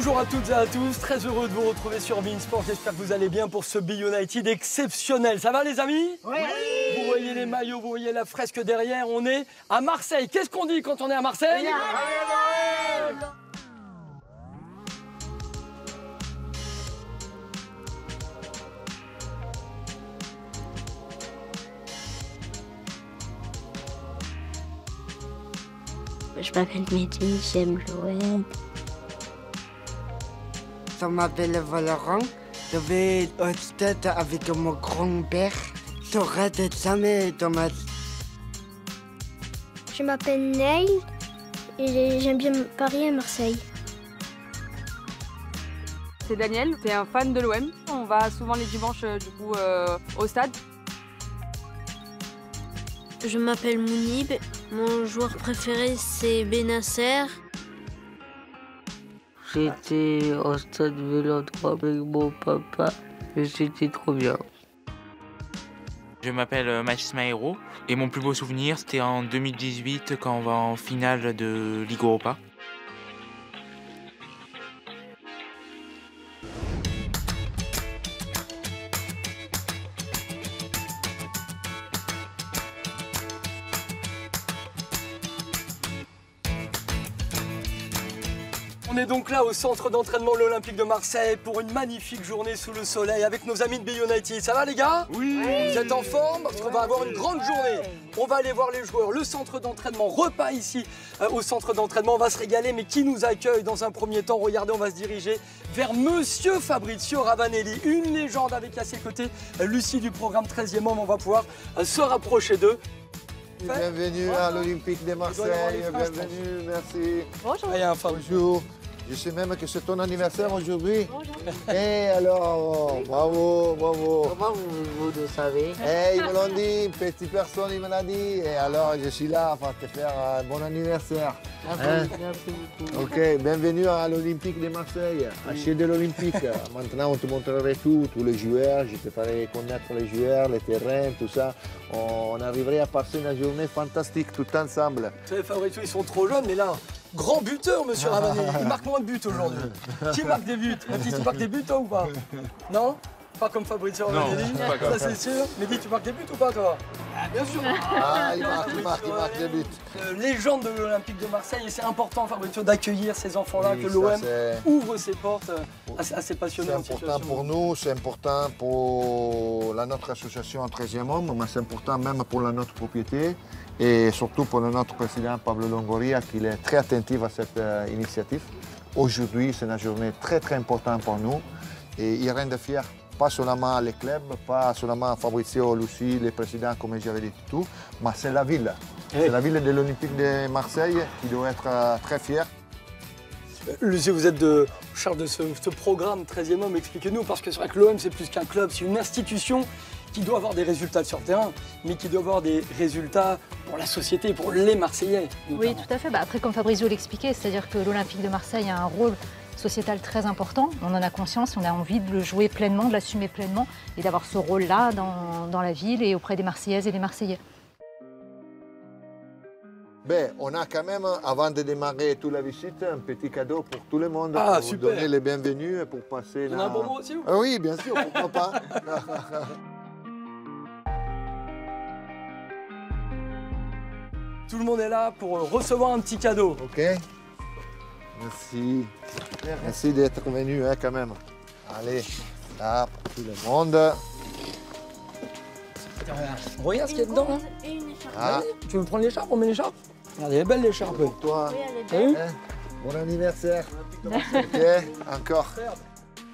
Bonjour à toutes et à tous, très heureux de vous retrouver sur Beansport. J'espère que vous allez bien pour ce Be United exceptionnel. Ça va les amis? Oui. Vous voyez les maillots, vous voyez la fresque derrière, on est à Marseille. Qu'est-ce qu'on dit quand on est à Marseille? Je m'appelle Mehdi, j'aime l'OM. Je m'appelle Valorant. Je vais au stade avec mon grand-père. Je rate jamais dans ma... Je m'appelle Neil et j'aime bien Paris et Marseille. C'est Daniel, c'est un fan de l'OM. On va souvent les dimanches au stade. Je m'appelle Mounib. Mon joueur préféré c'est Benasser. J'étais au stade Vélodrome avec mon papa et c'était trop bien. Je m'appelle Mathis Mahéro et mon plus beau souvenir c'était en 2018 quand on va en finale de Ligue Europa. On est donc là au centre d'entraînement de l'Olympique de Marseille pour une magnifique journée sous le soleil avec nos amis de Be United. Ça va les gars? Oui. Vous êtes en forme? Parce qu'on va avoir une grande journée. On va aller voir les joueurs, le centre d'entraînement, repas ici au centre d'entraînement. On va se régaler, mais qui nous accueille dans un premier temps? Regardez, on va se diriger vers Monsieur Fabrizio Ravanelli, une légende avec à ses côtés Lucie du programme 13e homme. On va pouvoir se rapprocher d'eux. Bienvenue à l'Olympique de Marseille, bienvenue, merci. Bonjour. Bonjour. Je sais même que c'est ton anniversaire aujourd'hui. Bonjour. Et alors, bravo, bravo. Comment vous le savez? Eh, ils me l'ont dit, une petite personne, il me l'a dit. Et alors, je suis là pour te faire un bon anniversaire. Merci beaucoup. Ok, bienvenue à l'Olympique de Marseille, à Chier de l'Olympique. Maintenant, on te montrerait tout, tous les joueurs, je te ferai connaître les joueurs, les terrains, tout ça. On arriverait à passer une journée fantastique tout ensemble. Vous savez, Fabrizio, ils sont trop jeunes, mais là, grand buteur, Monsieur Ravanelli. Il marque moins de buts aujourd'hui. Qui marque des buts? Mathis, tu marques des buts, toi, ou pas? Non? Pas comme Fabrizio Ravanelli, ça c'est sûr. Mehdi, tu marques des buts ou pas, toi? Bien sûr. Ah, il marque des buts. Légende de l'Olympique de Marseille, et c'est important, Fabrizio, d'accueillir ces enfants-là, Oui, que ça, l'OM c'est- ouvre ses portes à ces passionnés. C'est important pour nous, c'est important pour notre association en 13e homme, mais c'est important même pour notre propriété et surtout pour notre président Pablo Longoria qui est très attentif à cette initiative. Aujourd'hui, c'est une journée très très importante pour nous et il rend fiers pas seulement les clubs, pas seulement Fabrizio, Lucie, les présidents comme j'avais dit tout, mais c'est la ville. C'est la ville de l'Olympique de Marseille qui doit être très fière. Lucie, vous êtes de charge de ce programme 13e homme, expliquez-nous, parce que c'est vrai que l'OM c'est plus qu'un club, c'est une institution qui doit avoir des résultats sur le terrain, mais qui doit avoir des résultats pour la société, pour les Marseillais. Oui, notamment. tout à fait. Après, comme Fabrizio l'expliquait, c'est-à-dire que l'Olympique de Marseille a un rôle sociétal très important. On en a conscience, on a envie de le jouer pleinement, de l'assumer pleinement et d'avoir ce rôle-là dans la ville et auprès des Marseillaises et des Marseillais. Ben, on a quand même, avant de démarrer toute la visite, un petit cadeau pour tout le monde. Ah, pour super. vous donner les bienvenus et pour passer... Il y en a un pour moi aussi ou? Ah oui, bien sûr, pourquoi pas. Tout le monde est là pour recevoir un petit cadeau. Ok. Merci. Merci d'être venu hein, quand même. Allez, là, pour tout le monde. Regarde ce qu'il y a dedans. Hein. Et une écharpe. Ah, Vas-y, tu veux prendre l'écharpe? On met l'écharpe? Regardez, elle est belle l'écharpe. pour toi. Oui, elle est T'as belle. vu? Hein, bon anniversaire. Ok, encore.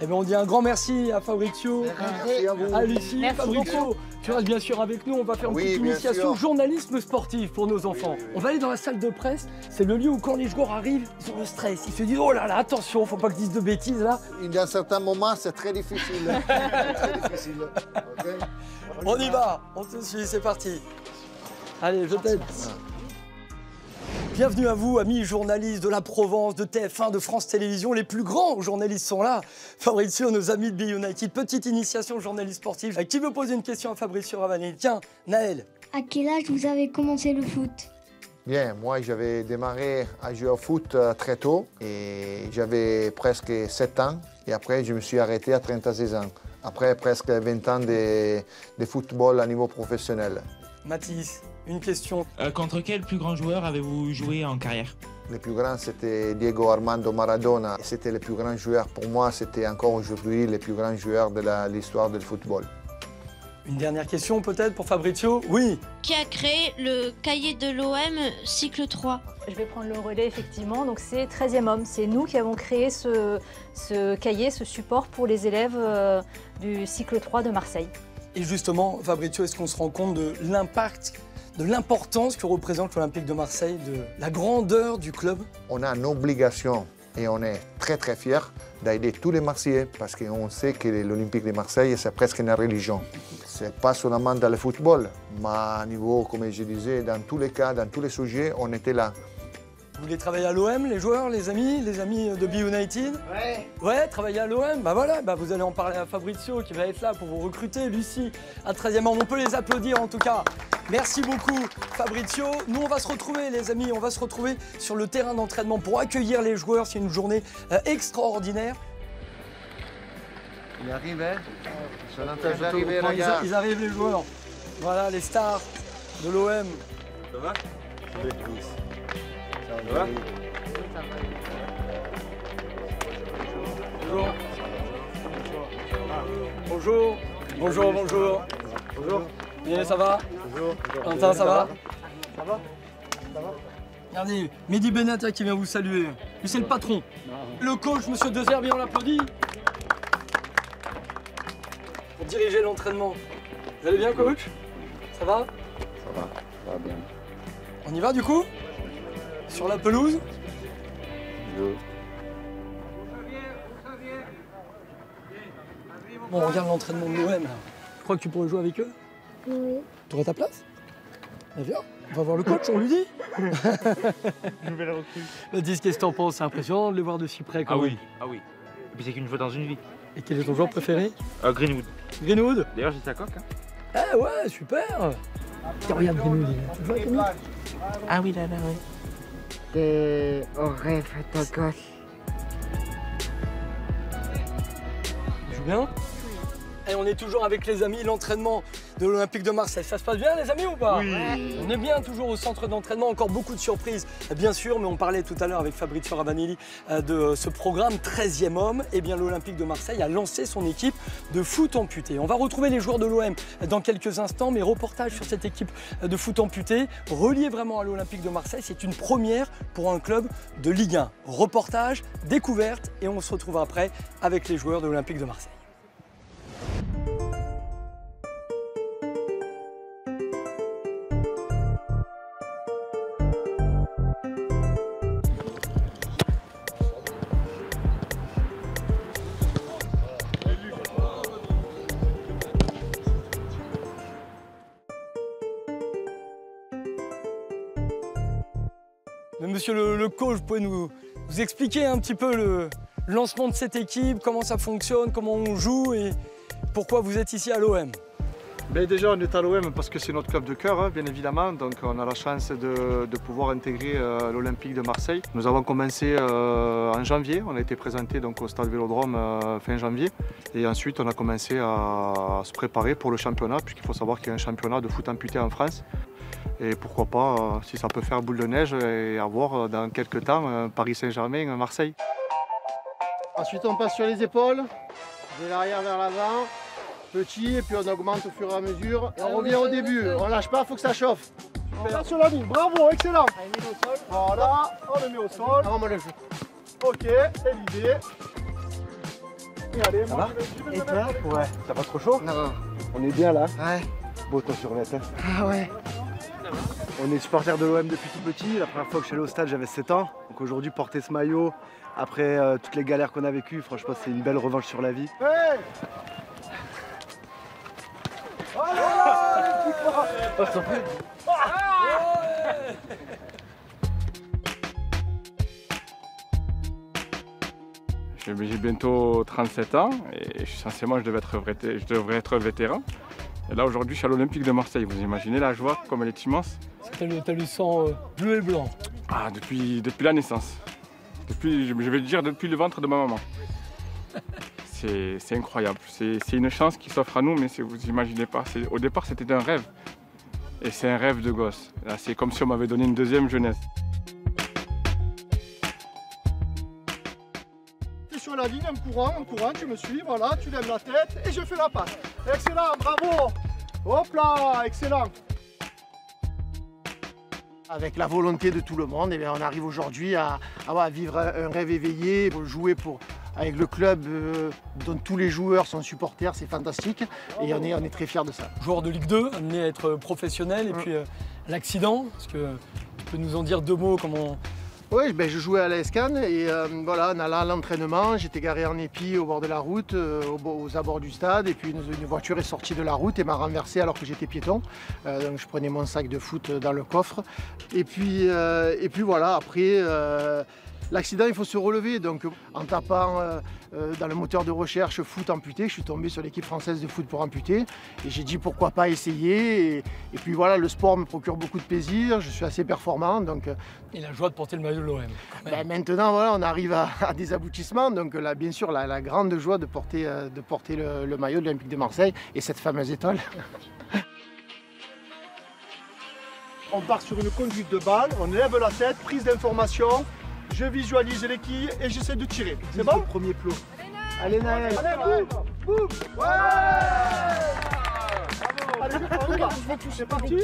Eh bien, on dit un grand merci à Fabrizio, Merci à vous. à Lucie. Merci Fabrizio, tu restes bien sûr avec nous. On va faire une Oui, petite bien initiation sûr. journalisme sportif pour nos enfants. oui, oui. On va aller dans la salle de presse. C'est le lieu où quand les joueurs arrivent, ils ont le stress. Ils se disent oh là là, attention, faut pas qu'ils disent de bêtises là. Dans certains moments, c'est très difficile. Très difficile. Ok. On y va, on te suit, c'est parti. Allez, je t'aide. Bienvenue à vous, amis journalistes de la Provence, de TF1, de France Télévisions. Les plus grands journalistes sont là. Fabrizio, nos amis de Be United. Petite initiation journaliste sportive. Qui veut poser une question à Fabrizio Ravanelli? Tiens, Naël. À quel âge vous avez commencé le foot? Bien, moi j'avais démarré à jouer au foot très tôt et j'avais presque 7 ans et après je me suis arrêté à 36 ans. Après presque 20 ans de football à niveau professionnel. Mathis, une question. Contre quel plus grand joueur avez-vous joué en carrière? Le plus grand, c'était Diego Armando Maradona. C'était le plus grand joueur pour moi, c'était encore aujourd'hui le plus grand joueur de l'histoire du football. Une dernière question peut-être pour Fabrizio? Oui. Qui a créé le cahier de l'OM cycle 3? Je vais prendre le relais effectivement, donc c'est 13e homme. C'est nous qui avons créé ce cahier, ce support pour les élèves du cycle 3 de Marseille. Et justement, Fabrizio, est-ce qu'on se rend compte de l'impact, de l'importance que représente l'Olympique de Marseille, de la grandeur du club? On a une obligation et on est très très fiers d'aider tous les Marseillais parce qu'on sait que l'Olympique de Marseille, c'est presque une religion. Ce n'est pas seulement dans le football, mais à niveau, comme je disais, dans tous les cas, dans tous les sujets, on était là. Vous voulez travailler à l'OM, les joueurs, les amis de Be United? Ouais. Ouais, travailler à l'OM, bah voilà, bah vous allez en parler à Fabrizio qui va être là pour vous recruter, Lucie, un 13e homme. On peut les applaudir en tout cas. Merci beaucoup Fabrizio. Nous on va se retrouver les amis, on va se retrouver sur le terrain d'entraînement pour accueillir les joueurs. C'est une journée extraordinaire. Il arrive, hein? Arrivé, Ils arrivent les joueurs. Voilà les stars de l'OM. Ça va? Ça va? Bonjour. Bonjour. Bonjour. Bonjour. Bien, ça va? Bonjour. Quentin, ça va? Ça va? Regardez, Mehdi Benata qui vient vous saluer. Lui, c'est le patron. Le coach, monsieur Dezerbi, on l'applaudit. Pour diriger l'entraînement. Vous allez bien, coach? Ça va? Ça va bien. On y va, du coup? Sur la pelouse? Bon, on regarde l'entraînement de l'OM. Tu crois que tu pourrais jouer avec eux? Oui. Tu aurais ta place? Eh bien, on va voir le coach, on lui dit. Nouvelle recrue. Dis, qu'est-ce que t'en penses? C'est impressionnant de les voir de si près quand même. Ah oui. Et puis c'est qu'une fois dans une vie. Et quel est ton joueur préféré? Greenwood. Greenwood? D'ailleurs j'ai sa coque. Hein. Ah ouais, super. Tiens, regarde Greenwood, tu joues avec lui? Ah oui, là, oui. C'est au rêve de gauche. Tu joues bien? Et on est toujours avec les amis, l'entraînement de l'Olympique de Marseille. Ça se passe bien les amis ou pas? Oui. On est bien toujours au centre d'entraînement, encore beaucoup de surprises bien sûr, mais on parlait tout à l'heure avec Fabrizio Ravanelli de ce programme 13e homme. Et bien l'Olympique de Marseille a lancé son équipe de foot amputé. On va retrouver les joueurs de l'OM dans quelques instants, mais reportage sur cette équipe de foot amputé, relié vraiment à l'Olympique de Marseille, c'est une première pour un club de Ligue 1. Reportage, découverte et on se retrouve après avec les joueurs de l'Olympique de Marseille. Monsieur le coach, vous pouvez nous expliquer un petit peu le lancement de cette équipe, comment ça fonctionne, comment on joue et pourquoi vous êtes ici à l'OM? Déjà, on est à l'OM parce que c'est notre club de cœur, bien évidemment. Donc, on a la chance de pouvoir intégrer l'Olympique de Marseille. Nous avons commencé en janvier. On a été présenté donc, au Stade Vélodrome fin janvier. Et ensuite, on a commencé à se préparer pour le championnat, puisqu'il faut savoir qu'il y a un championnat de foot amputé en France. Et pourquoi pas, si ça peut faire boule de neige, et avoir dans quelques temps Paris Saint-Germain, Marseille. Ensuite, on passe sur les épaules, de l'arrière vers l'avant. Petit, et puis on augmente au fur et à mesure. Et on revient au début, on lâche pas, il faut que ça chauffe. On passe sur la ligne, bravo, excellent. Voilà, on le met au sol. On me le joue. Ok, c'est l'idée. Et allez, ça va? Et toi? Ouais, ça va trop chaud? Non. On est bien là? Ouais. Beau temps sur net. Hein. Ah ouais. On est supporter de l'OM depuis tout petit. La première fois que je suis allé au stade, j'avais 7 ans. Donc aujourd'hui, porter ce maillot, après toutes les galères qu'on a vécues, franchement, c'est une belle revanche sur la vie. Hey! J'ai bientôt 37 ans et essentiellement je devrais être vétéran. Et là aujourd'hui je suis à l'Olympique de Marseille, vous imaginez la joie comme elle est immense. T'as le sang bleu et blanc. Ah, depuis la naissance. Je vais dire depuis le ventre de ma maman. C'est incroyable. C'est une chance qui s'offre à nous, mais vous n'imaginez pas. Au départ, c'était un rêve. Et c'est un rêve de gosse. C'est comme si on m'avait donné une deuxième jeunesse. Tu es sur la ligne, en courant, tu me suis, voilà, tu lèves la tête et je fais la passe. Excellent, bravo. Hop là, excellent. Avec la volonté de tout le monde, eh bien, on arrive aujourd'hui à vivre un rêve éveillé, pour jouer avec le club dont tous les joueurs sont supporters, c'est fantastique et on est très fiers de ça. Joueur de Ligue 2, amené à être professionnel et puis l'accident, est-ce que tu peux nous en dire deux mots comment... Oui, ben, je jouais à la Escan et voilà, on allait à l'entraînement, j'étais garé en épi au bord de la route, aux abords du stade et puis une voiture est sortie de la route et m'a renversé alors que j'étais piéton. Donc je prenais mon sac de foot dans le coffre et puis voilà, après l'accident il faut se relever, donc en tapant dans le moteur de recherche foot amputé, je suis tombé sur l'équipe française de foot pour amputer et j'ai dit pourquoi pas essayer et puis voilà, le sport me procure beaucoup de plaisir, je suis assez performant donc... Et la joie de porter le maillot de l'OM. Ben maintenant voilà, on arrive à des aboutissements, donc là bien sûr la grande joie de porter le maillot de l'Olympique de Marseille et cette fameuse étoile. On part sur une conduite de balle, on lève la tête, prise d'information. Je visualise les quilles et j'essaie de tirer. C'est bon? Premier plot. Allez Naël. Allez, boum, boum. Ouais. Allez, on y va. C'est parti.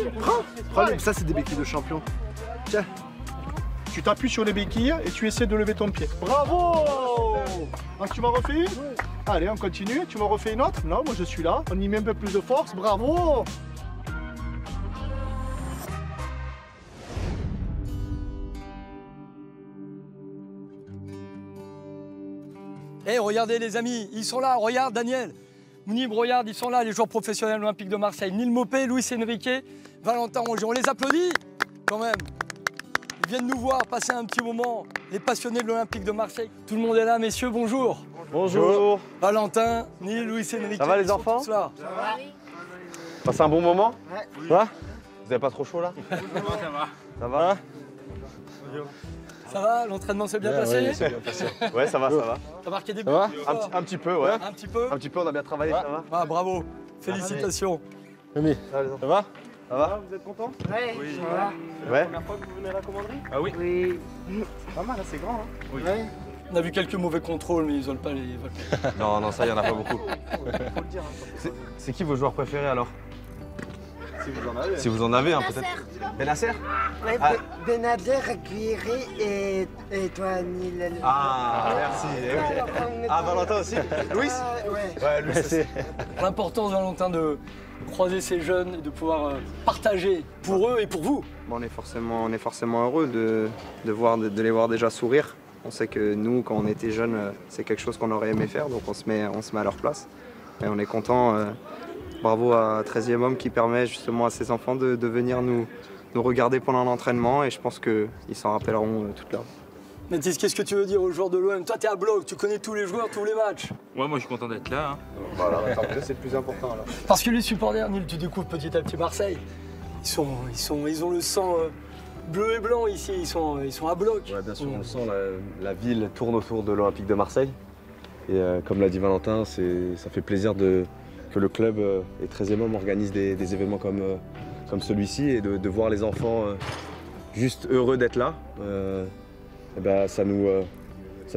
Prends. Ça, c'est des béquilles de champion. Tiens. Tu t'appuies sur les béquilles et tu essaies de lever ton pied. Bravo. Donc, tu m'en refais une? Allez, on continue. Tu m'en refais une autre? Non, moi je suis là. On y met un peu plus de force. Bravo. Eh, regardez les amis, ils sont là, regarde Daniel, Mounib, regarde, ils sont là, les joueurs professionnels olympiques de Marseille, Neil Maupay, Luis Enrique, Valentin Rongier, on les applaudit quand même. Ils viennent nous voir passer un petit moment, les passionnés de l'Olympique de Marseille. Tout le monde est là, messieurs, bonjour. Bonjour. Valentin, Neil, Luis Enrique. Ça va les enfants? Ça va. Passez un bon moment? Ouais. Ça va? Vous avez pas trop chaud là? Ça va. Ça va? Ça va? L'entraînement s'est bien passé? Oui, c'est bien passé. Ouais, ça va, ça va. T'as marqué des buts? Un petit peu, ouais. Un petit peu? Un petit peu, on a bien travaillé, ça va? Ah, bravo. Félicitations. Mimi, ça va? Ça va? Vous êtes contents? Oui. Ça va. Ouais. C'est la première fois que vous venez à la commanderie? Ah oui. Oui. Pas mal, c'est grand, hein? Oui. Ouais. On a vu quelques mauvais contrôles, mais ils veulent pas les... Non, ça, il y en a pas beaucoup. C'est qui vos joueurs préférés alors? Si vous en avez. Si vous en avez, hein, peut-être. Benasser? Ouais, Benader, Guiré et toi, Neil. Ah, merci. Ah, Valentin aussi? Louis? Ouais, Louis aussi. L'importance, Valentin, de croiser ces jeunes et de pouvoir partager pour eux et pour vous. Bon, on est forcément heureux de les voir déjà sourire. On sait que nous, quand on était jeunes, c'est quelque chose qu'on aurait aimé faire, donc on se met à leur place. Et on est content. Bravo à 13e homme qui permet justement à ces enfants de venir nous regarder pendant l'entraînement et je pense qu'ils s'en rappelleront toute leur vie. Mathis, qu'est-ce que tu veux dire aux joueurs de l'OM? Toi, t'es à bloc, tu connais tous les joueurs, tous les matchs. Ouais, moi je suis content d'être là. Hein. Voilà, c'est le plus important alors. Parce que les supporters, Neil, tu découvres petit à petit Marseille. Ils ont le sang bleu et blanc ici, ils sont à bloc. Ouais, bien sûr, on le sent, la ville tourne autour de l'Olympique de Marseille. Et comme l'a dit Valentin, ça fait plaisir que le club et 13e homme organise des événements comme celui-ci et de voir les enfants juste heureux d'être là. Et ben, ça nous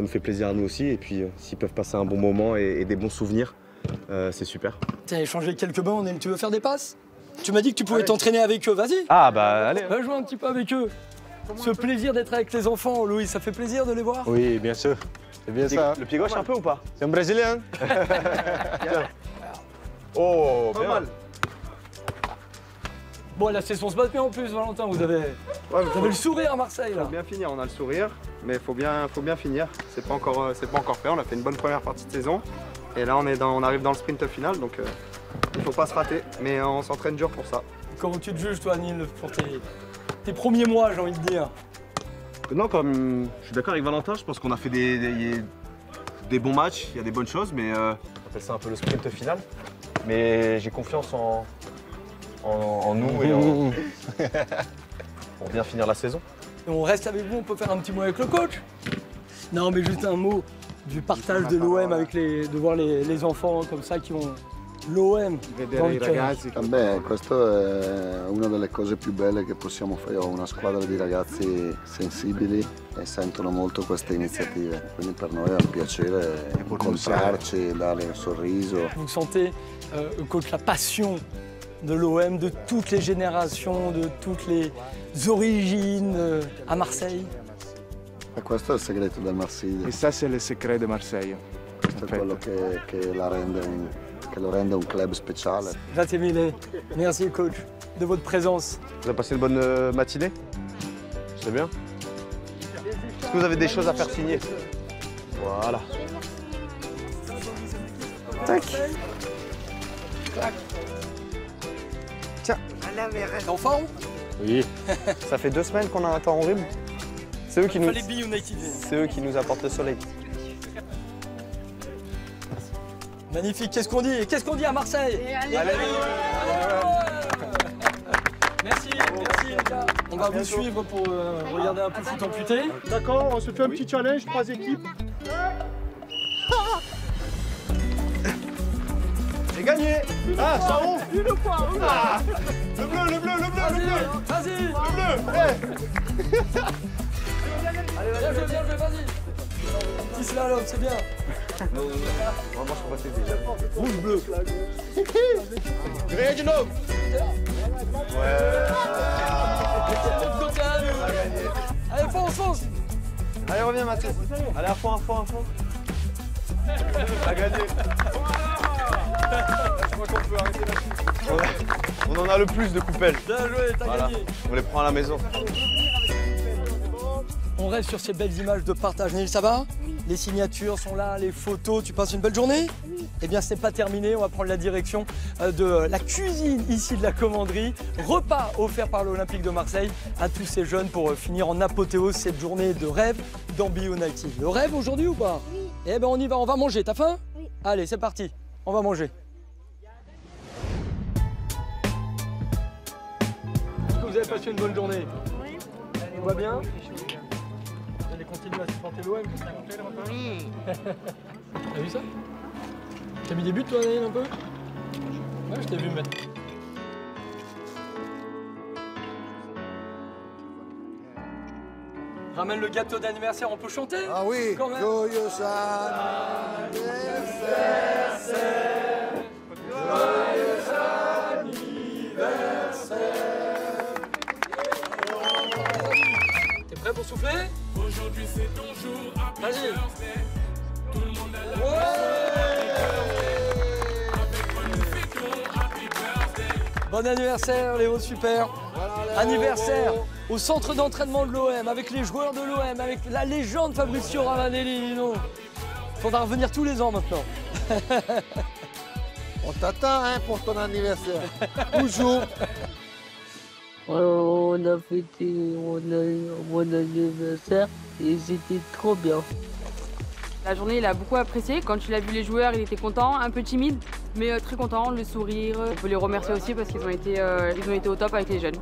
fait plaisir à nous aussi. Et puis s'ils peuvent passer un bon moment et des bons souvenirs, c'est super. Tu as échangé quelques bancs, Neil, tu veux faire des passes? Tu m'as dit que tu pouvais t'entraîner avec eux, vas-y. Ah bah allez. Va jouer un petit peu avec eux. Ce plaisir d'être avec les enfants, Louis, ça fait plaisir de les voir? Oui, bien sûr. C'est bien ça. Le pied gauche un peu ou pas? C'est un Brésilien. Oh, pas mal. Bon, la saison se passe bien en plus, Valentin. Vous avez le sourire à Marseille là. Faut bien finir, on a le sourire, mais faut bien finir. C'est pas encore fait. On a fait une bonne première partie de saison, et là on arrive dans le sprint final, donc il faut pas se rater. Mais on s'entraîne dur pour ça. Comment tu te juges, toi, Neil, pour tes premiers mois, j'ai envie de dire? Non, comme je suis d'accord avec Valentin, je pense qu'on a fait des bons matchs, il y a des bonnes choses, mais on appelle ça un peu le sprint final. Mais j'ai confiance en nous et pour bien finir la saison. Et on reste avec vous, on peut faire un petit mot avec le coach? Non, mais juste un mot du partage de l'OM avec de voir les enfants comme ça qui ont l'OM dans le cœur. Beh, questo è una delle cose più belle che possiamo fare. Ho una squadra di ragazzi sensibili e sentono molto queste iniziative. Quindi per noi è un piacere incontrarci, dare un sorriso. Vous sentez, coach, la passion de l'OM, de toutes les générations, de toutes les origines à Marseille? E questo è il segreto del Marsiglia. Et ça, c'est le secret de Marseille. Questo è quello che lo rende un club speciale. Grazie mille. Merci coach de votre présence. Vous avez passé une bonne matinée? C'est bien. Est-ce que vous avez des choses à faire signer? Voilà. Tac. Tiens. T'es en forme? Oui. Ça fait 2 semaines qu'on a un temps horrible. C'est eux qui nous... United. C'est eux qui nous apportent le soleil. Magnifique, qu'est-ce qu'on dit? Qu'est-ce qu'on dit à Marseille? Allez. Merci les gars. On va vous suivre pour regarder un peu foot amputé. D'accord, on se fait un petit challenge, 3 équipes. C'est gagné. Ah, ça roule. Le bleu. Vas-y. Le bleu. Bien joué, vas-y. Petit slalom, c'est bien. Vraiment, je passais déjà. Rouge bleu. Greg, non. Ouais. Allez, fonce. Allez, reviens Mathieu. Allez, à fond. A gagné. Je crois qu'on peut arrêter là-dessus. On en a le plus de coupelles. Bien joué, t'as gagné. On les prend à la maison. On reste sur ces belles images de partage. Neil, ça va? Les signatures sont là, les photos. Tu passes une belle journée? Eh bien, ce n'est pas terminé. On va prendre la direction de la cuisine ici de la commanderie. Repas offert par l'Olympique de Marseille à tous ces jeunes pour finir en apothéose cette journée de rêve dans Be United. Le rêve aujourd'hui ou pas? Oui. Eh bien, on y va. On va manger. T'as faim? Oui. Allez, c'est parti. On va manger. Est-ce que vous avez passé une bonne journée? Oui. Tout va bien? Vous allez continuer à supporter l'OM? Oui. T'as vu ça? T'as mis des buts toi, Daniel, un peu? Ouais, je t'ai vu mettre. Ramène le gâteau d'anniversaire, on peut chanter? Ah oui, joyeux anniversaire, joyeux anniversaire. T'es prêt pour souffler? Aujourd'hui c'est ton jour. Vas-y. Tout le monde a la Bon anniversaire Léo, super. Voilà, anniversaire au centre d'entraînement de l'OM, avec les joueurs de l'OM, avec la légende Fabrizio Ravanelli, Lino. Faudra revenir tous les ans maintenant. On t'attend hein, pour ton anniversaire. Toujours. On a fêté mon anniversaire et c'était trop bien. La journée, il a beaucoup apprécié. Quand il a vu les joueurs, il était content, un peu timide, mais très content, le sourire. On peut les remercier aussi parce qu'ils ont été au top avec les jeunes.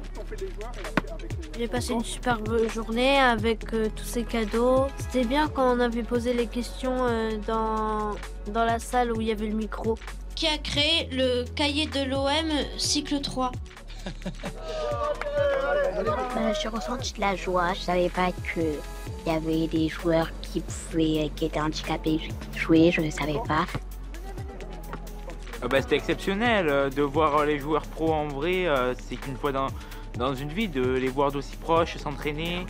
J'ai passé une superbe journée avec tous ces cadeaux. C'était bien quand on avait posé les questions dans la salle où il y avait le micro. Qui a créé le cahier de l'OM cycle 3? J'ai ressenti de la joie. Je savais pas qu'il y avait des joueurs qui étaient handicapés jouer, je ne savais pas. C'était exceptionnel de voir les joueurs pros en vrai. C'est qu'une fois dans une vie de les voir d'aussi proches, s'entraîner.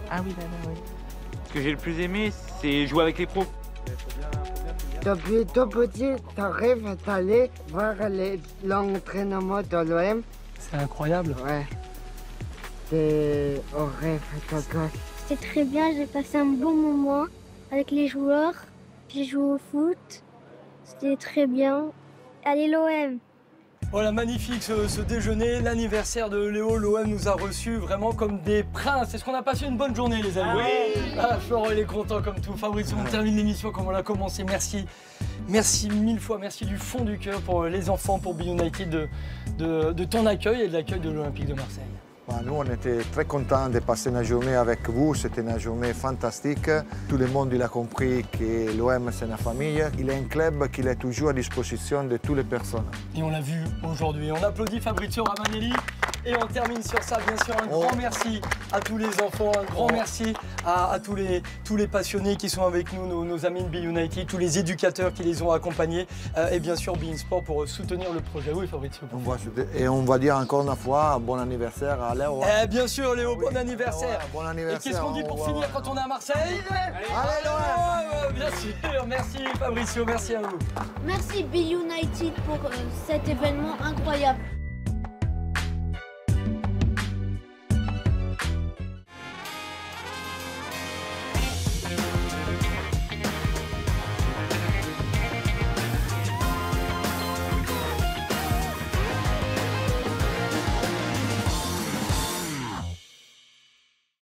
Ah oui, oui. Ce que j'ai le plus aimé, c'est jouer avec les pros. Depuis tout petit, tu rêves d'aller voir l'entraînement de l'OM. C'est incroyable. Ouais. C'est au rêve de gosse. C'était très bien, j'ai passé un bon moment avec les joueurs. J'ai joué au foot. C'était très bien. Allez l'OM! Voilà, magnifique ce déjeuner, l'anniversaire de Léo. L'OM nous a reçus vraiment comme des princes. Est-ce qu'on a passé une bonne journée, les amis? Oui. Ah, Florent, il est content comme tout. Fabrice, on termine l'émission comme on l'a commencé. Merci. Merci mille fois, merci du fond du cœur pour les enfants, pour Be United, de ton accueil et de l'accueil de l'Olympique de Marseille. Nous, on était très contents de passer une journée avec vous. C'était une journée fantastique. Tout le monde il a compris que l'OM, c'est une famille. Il est un club qui est toujours à disposition de toutes les personnes. Et on l'a vu aujourd'hui. On applaudit Fabrizio Ravanelli. Et on termine sur ça, bien sûr, un grand merci à tous les enfants, un grand merci à tous les passionnés qui sont avec nous, nos amis de Be United, tous les éducateurs qui les ont accompagnés et bien sûr Be In Sport pour soutenir le projet. Oui, Fabrizio. Et on va dire encore une fois bon anniversaire à Léo. Bien sûr, Léo, bon anniversaire. Bon anniversaire. Et qu'est-ce qu'on dit pour finir quand on est à Marseille? Allez, bien sûr, merci Fabrizio, merci à vous. Merci Be United pour cet événement incroyable.